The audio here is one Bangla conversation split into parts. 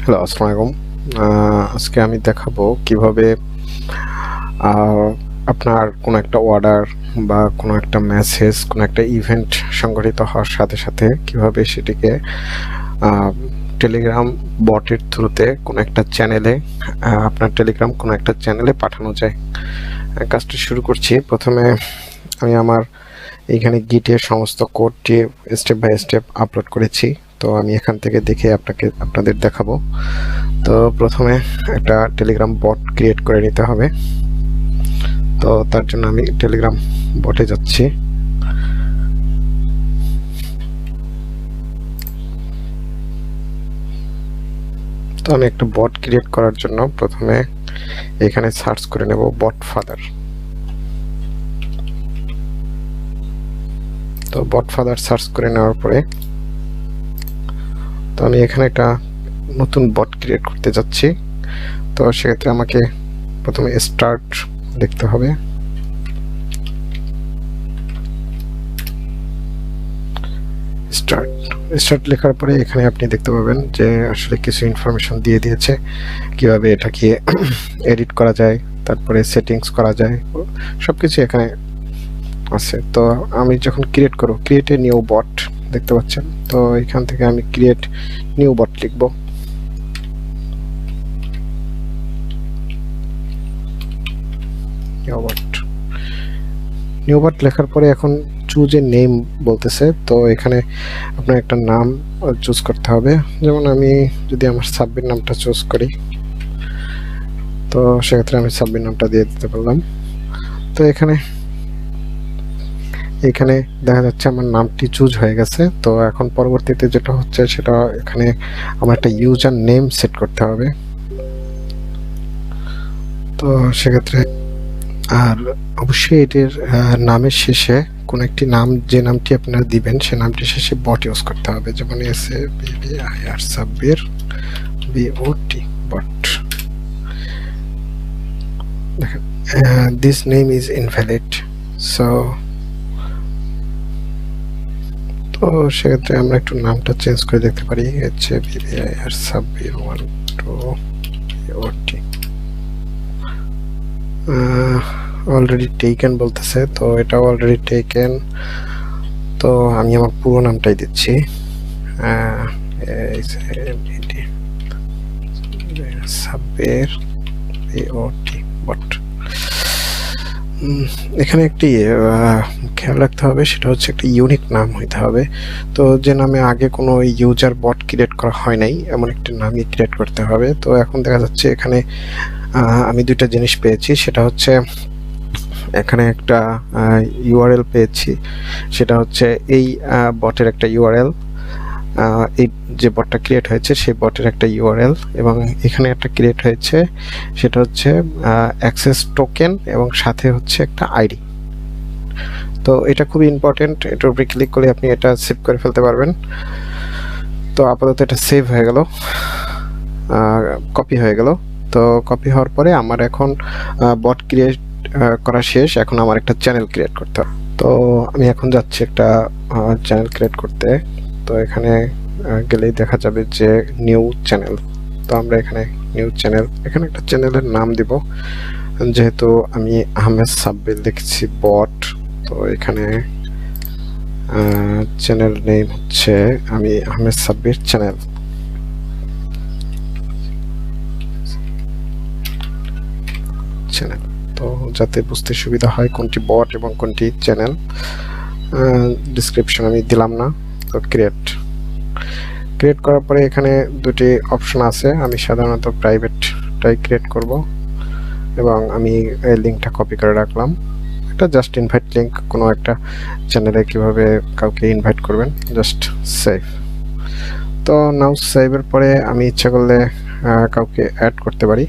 হ্যালো, আসসালামু আলাইকুম। আজকে আমি দেখাবো কিভাবে আহ, আপনার কোনো একটা অর্ডার বা কোনো একটা মেসেজ, কোনো একটা ইভেন্ট সংঘটিত হওয়ার সাথে সাথে কিভাবে সেটিকে টেলিগ্রাম বটের থ্রুতে কোনো একটা চ্যানেলে আপনার টেলিগ্রাম কোনো একটা চ্যানেলে পাঠানো যায়। কাজটি শুরু করছি। প্রথমে আমি আমার এইখানে গিটের সমস্ত কোডটি স্টেপ বাই স্টেপ আপলোড করেছি। তো আমি এখান থেকে দেখে আপনাদের দেখাবো। তো প্রথমে একটা টেলিগ্রাম বট ক্রিয়েট করে নিতে হবে। তো তার জন্য আমি টেলিগ্রাম বটে যাচ্ছি। তো আমি একটা বট ক্রিয়েট করার জন্য প্রথমে এখানে সার্চ করে নেব বট ফাদার। তো বট ফাদার সার্চ করে নেওয়ার পরে তো আমি এখানে একটা নতুন বট ক্রিয়েট করতে যাচ্ছি। তো সেক্ষেত্রে আমাকে প্রথমে স্টার্ট লিখতে হবে। স্টার্ট লেখার পরে এখানে আপনি দেখতে পাবেন যে আসলে কিছু ইনফরমেশন দিয়ে দিয়েছে কিভাবে এটাকে এডিট করা যায়, তারপরে সেটিংস করা যায়, সবকিছু এখানে আছে। তো আমি যখন ক্রিয়েট এ নিউ বট দেখতে পাচ্ছেন। তো এখান থেকে আমি ক্রিয়েট নিউ বট লিখব। নিউ বট লেখার পরে এখন চুজ এ নেম বলতেছে। তো এখানে আপনার একটা নাম চুজ করতে হবে। যেমন আমি যদি আমার সাব্বির নামটা চুজ করি, তো সেক্ষেত্রে আমি সাব্বির নামটা দিয়ে দিতে পারলাম। তো এখানে দেখা যাচ্ছে আমার নামটি চুজ হয়ে গেছে। তো এখন পরবর্তীতে যেটা হচ্ছে সেটা এখানে আমার একটা ইউজার নেম সেট করতে হবে। তো সেক্ষেত্রে আর অবশ্যই এটির নামের শেষে কোন একটি নাম, যে নামটি আপনারা দিবেন সে নামটি শেষে বট ইউজ করতে হবে। যেমন SABBIR সাব্বির BOT বট। দেখেন, this name is invalid. So তো সেক্ষেত্রে আমরা একটু নামটা চেঞ্জ করে দেখতে পারি। SABBIR Sabbir 1 2 BOT। Already taken বলতেছে, তো এটা অলরেডি টেকেন। তো আমি আমার পুরো নামটাই দিচ্ছি, সাব্বির BOT বট। এখানে একটি খেয়াল রাখতে হবে, সেটা হচ্ছে একটা ইউনিক নাম হইতে হবে। তো যে নামে আগে কোনো ইউজার বট ক্রিয়েট করা হয় নাই এমন একটি নামই ক্রিয়েট করতে হবে। তো এখন দেখা যাচ্ছে এখানে আমি দুইটা জিনিস পেয়েছি। সেটা হচ্ছে এখানে একটা ইউআরএল পেয়েছি, সেটা হচ্ছে এই বটের একটা ইউআরএল, এই যে বটটা ক্রিয়েট হয়েছে সেই বটের একটা ইউআরএল, এবং এখানে একটা ক্রিয়েট হয়েছে সেটা হচ্ছে অ্যাক্সেস টোকেন এবং সাথে হচ্ছে একটা আইডি। তো এটা খুবই ইম্পর্টেন্ট, এটার উপরে ক্লিক করে আপনি এটা সেভ করে ফেলতে পারবেন। তো আপাতত এটা সেভ হয়ে গেল, কপি হয়ে গেল। তো কপি হওয়ার পরে আমার এখন বট ক্রিয়েট করা শেষ। এখন আমার একটা চ্যানেল ক্রিয়েট করতে হবে। তো আমি এখন যাচ্ছি একটা চ্যানেল ক্রিয়েট করতে। তো এখানে গেলেই দেখা যাবে যে নিউ চ্যানেল। তো আমরা এখানে নিউ চ্যানেল, এখানে একটা চ্যানেলের নাম দিব। যেহেতু আমি আহমেদ সাব্বির লিখছি বট, তো এখানে চ্যানেল নেম হচ্ছে আমি আহমেদ সাব্বির চ্যানেল। তো যাতে বুঝতে সুবিধা হয় কোনটি বট এবং কোনটি চ্যানেল, ডিসক্রিপশন আমি দিলাম না। তো ক্রিয়েট করার পরে এখানে দুটি অপশন আছে। আমি সাধারণত প্রাইভেটটাই ক্রিয়েট করব এবং আমি এই লিঙ্কটা কপি করে রাখলাম। এটা জাস্ট ইনভাইট লিঙ্ক, কোনো একটা চ্যানেলে কিভাবে কাউকে ইনভাইট করবেন। Just save. তো নাও সেভের পরে আমি ইচ্ছা করলে কাউকে অ্যাড করতে পারি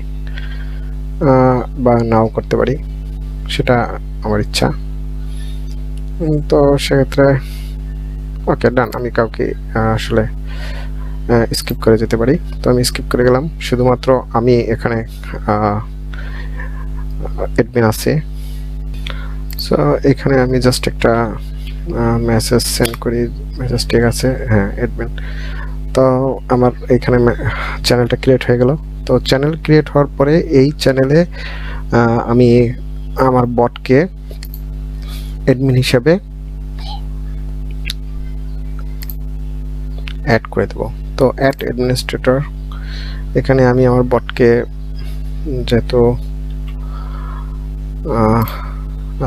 বা নাও করতে পারি, সেটা আমার ইচ্ছা। তো সেক্ষেত্রে ওকে ডান, আমি কাউকে আসলে স্কিপ করে যেতে পারি। তো আমি স্কিপ করে গেলাম, শুধুমাত্র আমি এখানে অ্যাডমিন আছে। সো এখানে আমি জাস্ট একটা মেসেজ সেন্ড করি, মেসেজ ঠিক আছে, হ্যাঁ অ্যাডমিন। তো আমার এখানে চ্যানেলটা ক্রিয়েট হয়ে গেল। তো চ্যানেল ক্রিয়েট হওয়ার পরে এই চ্যানেলে আমি আমার বটকে অ্যাডমিন হিসেবে অ্যাড করে দেব। তো অ্যাড অ্যাডমিনিস্ট্রেটর, এখানে আমি আমার বটকে যেহেতু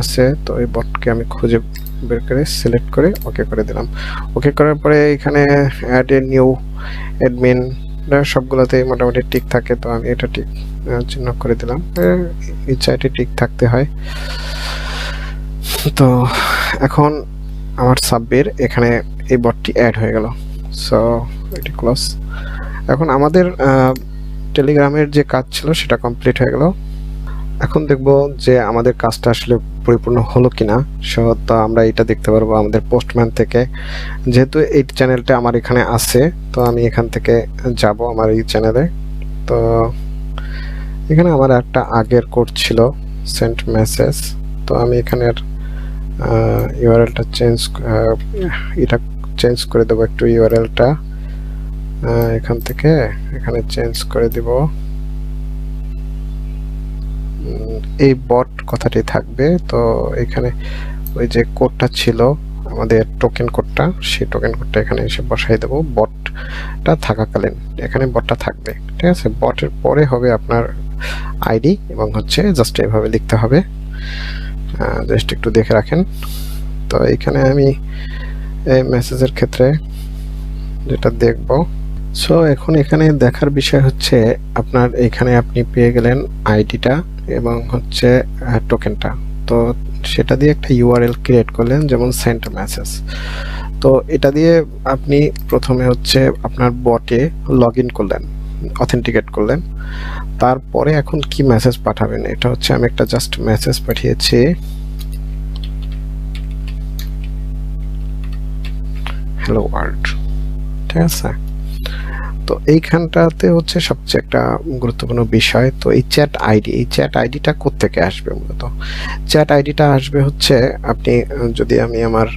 আছে, তো এই বটকে আমি খুঁজে বের করে সিলেক্ট করে ওকে করে দিলাম। ওকে করার পরে এখানে অ্যাড এ নিউ অ্যাডমিন সবগুলোতে মোটামুটি টিক থাকে, তো আমি এটা টিক চিহ্ন করে দিলাম। এই চাইটে টিক থাকতে হয়। তো এখন আমার সাব্বির এখানে এই বটটি অ্যাড হয়ে গেল। সো এটি ক্লোজ। এখন আমাদের টেলিগ্রামের যে কাজ ছিল সেটা কমপ্লিট হয়ে গেল। এখন দেখব যে আমাদের কাজটা আসলে পরিপূর্ণ হলো কিনা। তো আমরা এটা দেখতে পারবো আমাদের পোস্টম্যান থেকে। যেহেতু এই চ্যানেলটা আমার এখানে আছে, তো আমি এখান থেকে যাব আমার এই চ্যানেলে। তো এখানে আমার একটা আগের কোড ছিল সেন্ট মেসেজ, তো আমি এখানের ইউআরএলটা চেঞ্জ করে দেবো একটু। ইউআরএলটা এখান থেকে এখানে চেঞ্জ করে দিব। এই বট কথাটি থাকবে। তো এখানে ওই যে কোডটা ছিল আমাদের টোকেন কোডটা, সেই টোকেন কোডটা এখানে এসে বসাই দেবো। বটটা থাকাকালীন এখানে বটটা থাকবে, ঠিক আছে। বটের পরে হবে আপনার আইডি এবং হচ্ছে জাস্ট এইভাবে লিখতে হবে। জাস্ট একটু দেখে রাখেন। তো এখানে আমি এই মেসেজের ক্ষেত্রে যেটা দেখব, সো এখন এখানে দেখার বিষয় হচ্ছে আপনার এখানে আপনি পেয়ে গেলেন আইডিটা এবং হচ্ছে টোকেনটা। তো সেটা দিয়ে একটা ইউআরএল ক্রিয়েট করলেন, যেমন সেন্ট মেসেজ। তো এটা দিয়ে আপনি প্রথমে হচ্ছে আপনার বটে লগ ইন করলেন, অথেন্টিকেট করলেন। তারপরে এখন কি মেসেজ পাঠাবেন, এটা হচ্ছে আমি একটা জাস্ট মেসেজ পাঠিয়েছি, হ্যালো ওয়ার্ল্ড, ঠিক আছে। তো এইখানটাতে হচ্ছে সবচেয়ে একটা গুরুত্বপূর্ণ বিষয়, তো এই চ্যাট আইডিটা কোত্থেকে আসবে। মূলত চ্যাট আইডিটা আসবে হচ্ছে আপনি যদি আমি আমার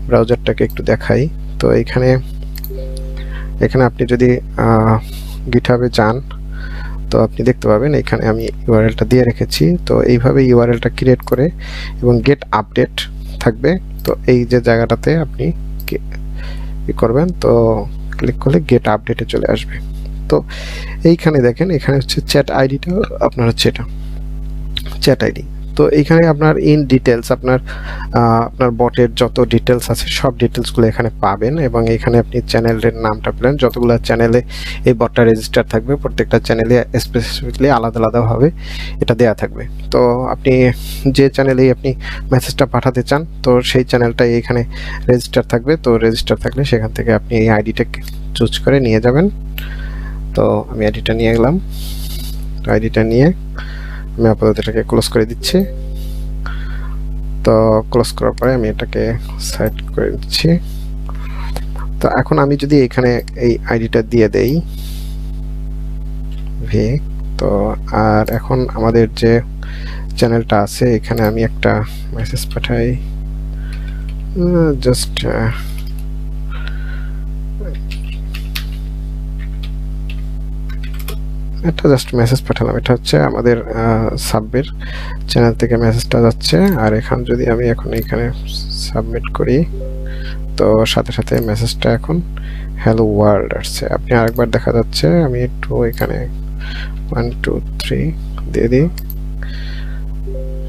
ব্রাউজারটাকে একটু দেখাই, তো এখানে আপনি যদি গিটহাবে যান, তো আপনি দেখতে পাবেন এখানে আমি ইউআরএলটা দিয়ে রেখেছি। তো এইভাবে ইউআরএলটা ক্রিয়েট করে এবং গেট আপডেট থাকবে। তো এই যে জায়গাটাতে আপনি কি করবেন, তো ক্লিক করলে গেট আপডেটে চলে আসবে। তো এইখানে দেখেন, এখানে হচ্ছে চ্যাট আইডিটা আপনার হচ্ছে এটা চ্যাট আইডি। তো এইখানে আপনার ইন ডিটেলস আপনার বটের যত ডিটেলস আছে সব ডিটেলসগুলো এখানে পাবেন, এবং এখানে আপনি চ্যানেলের নামটা পেলেন। যতগুলো চ্যানেলে এই বটটা রেজিস্টার থাকবে, প্রত্যেকটা চ্যানেলে স্পেসিফিকলি আলাদাভাবে এটা দেয়া থাকবে। তো আপনি যে চ্যানেলেই আপনি মেসেজটা পাঠাতে চান, তো সেই চ্যানেলটাই এখানে রেজিস্টার থাকবে। তো রেজিস্টার থাকলে সেখান থেকে আপনি এই আইডিটা চুজ করে নিয়ে যাবেন। তো আমি আইডিটা নিয়ে গেলাম। তো আইডিটা নিয়ে আমি আপাতত এটাকে ক্লোজ করে দিচ্ছি। তো ক্লোজ করার পরে আমি এটাকে সাইড করে দিচ্ছি। তো এখন আমি যদি এখানে এই আইডিটা দিয়ে দেই ভি, তো আর এখন আমাদের যে চ্যানেলটা আছে এখানে আমি একটা মেসেজ পাঠাই, জাস্ট একটা মেসেজ পাঠালাম। এটা হচ্ছে আমাদের সাব্বির চ্যানেল থেকে মেসেজটা যাচ্ছে। আর এখন যদি আমি এখানে সাবমিট করি, তো সাথে সাথে মেসেজটা এখন হ্যালো ওয়ার্ল্ড আসছে। আপনি আরেকবার দেখা যাচ্ছে, আমি একটু এখানে 1 2 3 দিয়ে দিই,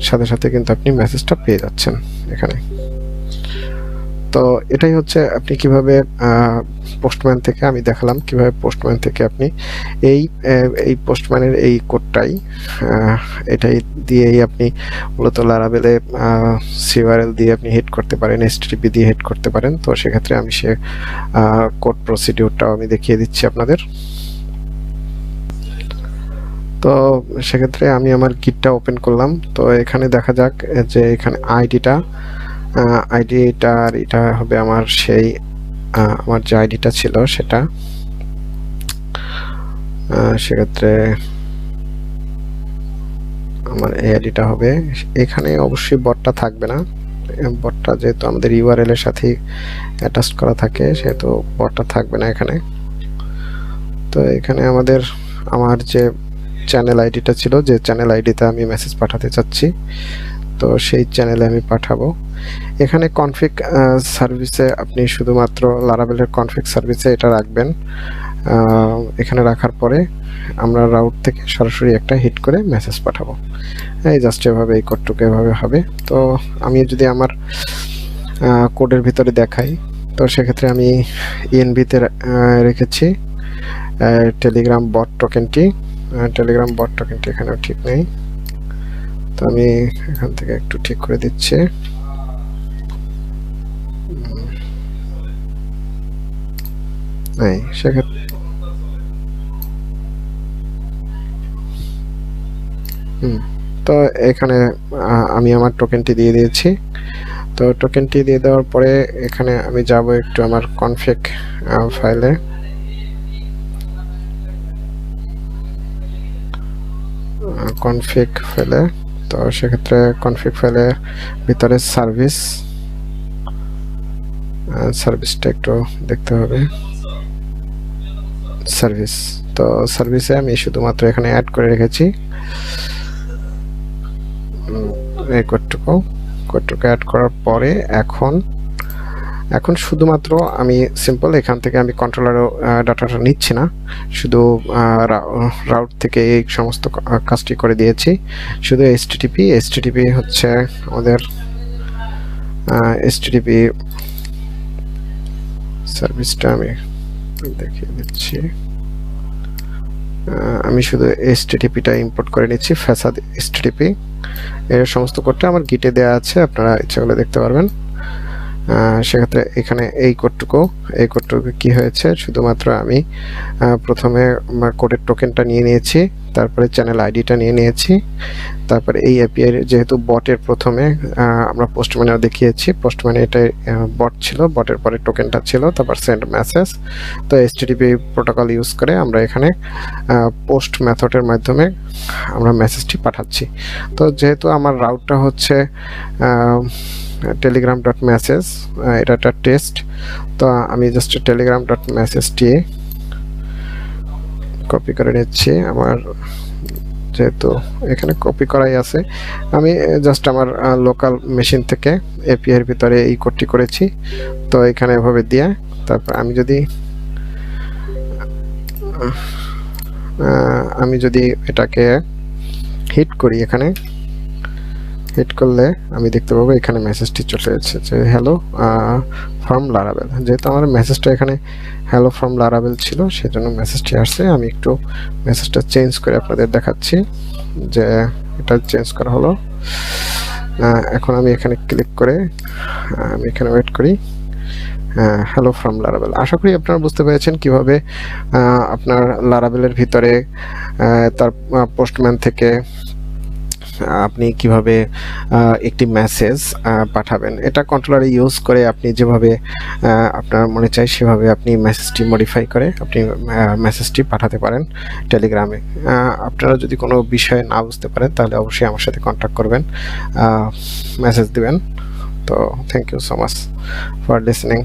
সাথে সাথে কিন্তু আপনি মেসেজটা পেয়ে যাচ্ছেন এখানে। তো এটাই হচ্ছে আপনি কিভাবে পোস্টম্যান থেকে, আমি দেখালাম কিভাবে পোস্টম্যান থেকে আপনি এই পোস্টম্যানের এই কোডটাই এটাই দিয়েই আপনি মূলত লারাভেলে সিউআরএল দিয়ে আপনি হিট করতে পারেন, HTTP দিয়ে হিট করতে পারেন। তো সেক্ষেত্রে আমি সে কোড প্রসিডিউরটাও আমি দেখিয়ে দিচ্ছি আপনাদের। তো সেক্ষেত্রে আমি আমার গিটটা ওপেন করলাম। তো এখানে দেখা যাক যে এখানে আইডিটার এটা হবে আমার সেই আমার যে আইডিটা ছিল সেটা। সেক্ষেত্রে আমার এই আইডিটা হবে। এখানে অবশ্যই বটটা থাকবে না, বটটা যেহেতু আমাদের ইউআরএল এর সাথে অ্যাটাচ করা থাকে সেহেতু বটটা থাকবে না এখানে। তো এখানে আমার যে চ্যানেল আইডিটা ছিল, যে চ্যানেল আইডিতে আমি মেসেজ পাঠাতে চাচ্ছি, তো সেই চ্যানেলে আমি পাঠাবো। এখানে কনফিগ সার্ভিসে আপনি শুধুমাত্র লারাভেলের কনফিগ সার্ভিসে এটা রাখবেন। এখানে রাখার পরে আমরা রাউট থেকে সরাসরি একটা হিট করে মেসেজ পাঠাবো। এই জাস্ট এভাবে এই কোডটুকু এভাবে হবে। তো আমি যদি আমার কোডের ভিতরে দেখাই, তো সেক্ষেত্রে আমি ইএনভিতে রেখেছি টেলিগ্রাম বট টোকেনটি। টেলিগ্রাম বট টোকেনটি এখানেও ঠিক নেই, তো আমি এখান থেকে একটু ঠিক করে দিচ্ছি। সেক্ষেত্রে তো এখানে আমি আমার টোকেনটি দিয়ে দিয়েছি। তো টোকেনটি দিয়ে দেওয়ার পরে এখানে আমি যাব একটু আমার কনফিগ ফাইলে। তো সেক্ষেত্রে কনফিগ ফাইলের ভিতরে সার্ভিসটা একটু দেখতে হবে। তো সার্ভিসে আমি শুধুমাত্র এখানে অ্যাড করে রেখেছি এই কোডটুকু অ্যাড করার পরে এখন শুধুমাত্র আমি সিম্পল এখান থেকে আমি কন্ট্রোলারও ডাটাটা নিচ্ছি না, শুধু রাউট থেকে এই সমস্ত কাজটি করে দিয়েছি। শুধু এইচটিটিপি হচ্ছে আমাদের এইচটিটিপি সার্ভিসটা আমি দেখিয়ে দিচ্ছি। আমি শুধু এইচটিটিপিটা ইম্পোর্ট করে নিচ্ছি, ফ্যাসাদ এইচটিটিপি। এর সমস্ত কোডটা আমার গিটে দেওয়া আছে, আপনারা ইচ্ছা করলে দেখতে পারবেন। সেক্ষেত্রে এখানে এই কোডটুকু কি হয়েছে, শুধুমাত্র আমি প্রথমে কোডের টোকেনটা নিয়ে নিয়েছি, তারপরে চ্যানেল আইডিটা নিয়ে নিয়েছি, তারপরে এই এপিআই যেহেতু বটের প্রথমে আমরা পোস্টম্যানে দেখিয়েছি, পোস্টম্যানে এটা বট ছিল, বটের পরে টোকেনটা ছিল, তারপর সেন্ড মেসেজ। তো এইচটিটিপি প্রোটোকল ইউজ করে আমরা এখানে পোস্ট মেথডের মাধ্যমে আমরা মেসেজটি পাঠাচ্ছি। তো যেহেতু আমার রাউটটা হচ্ছে telegram.message, এটা একটা টেস্ট, তো আমি জাস্ট telegram.messageটি কপি করে নিচ্ছি। আমার যেহেতু এখানে কপি করাই আছে, আমি জাস্ট আমার লোকাল মেশিন থেকে এপিআই এর ভিতরে এই কোডটি করেছি। তো এখানে এভাবে দিয়ে তারপর আমি যদি এটাকে হিট করি, এখানে হিট করলে আমি দেখতে পাবো এখানে মেসেজটি চলে এসেছে যে হ্যালো ফ্রম লারাভেল। যেহেতু আমার মেসেজটা এখানে হ্যালো ফ্রম লারাভেল ছিল, সেজন্য মেসেজটি আসছে। আমি একটু মেসেজটা চেঞ্জ করে আপনাদের দেখাচ্ছি যে এটা চেঞ্জ করা হলো। এখন আমি এখানে ক্লিক করে আমি এখানে ওয়েট করি, হ্যালো ফ্রম লারাভেল। আশা করি আপনারা বুঝতে পেরেছেন কিভাবে আপনার লারাভেলের ভিতরে তার পোস্টম্যান থেকে আপনি কিভাবে একটি মেসেজ পাঠাবেন। এটা কন্ট্রোলারে ইউজ করে আপনি যেভাবে আপনার মনে চায় সেভাবে আপনি মেসেজটি মডিফাই করে আপনি মেসেজটি পাঠাতে পারেন টেলিগ্রামে। আপনারা যদি কোনো বিষয়ে না বুঝতে পারেন তাহলে অবশ্যই আমার সাথে কন্ট্যাক্ট করবেন, মেসেজ দিবেন। তো thank you so much for listening.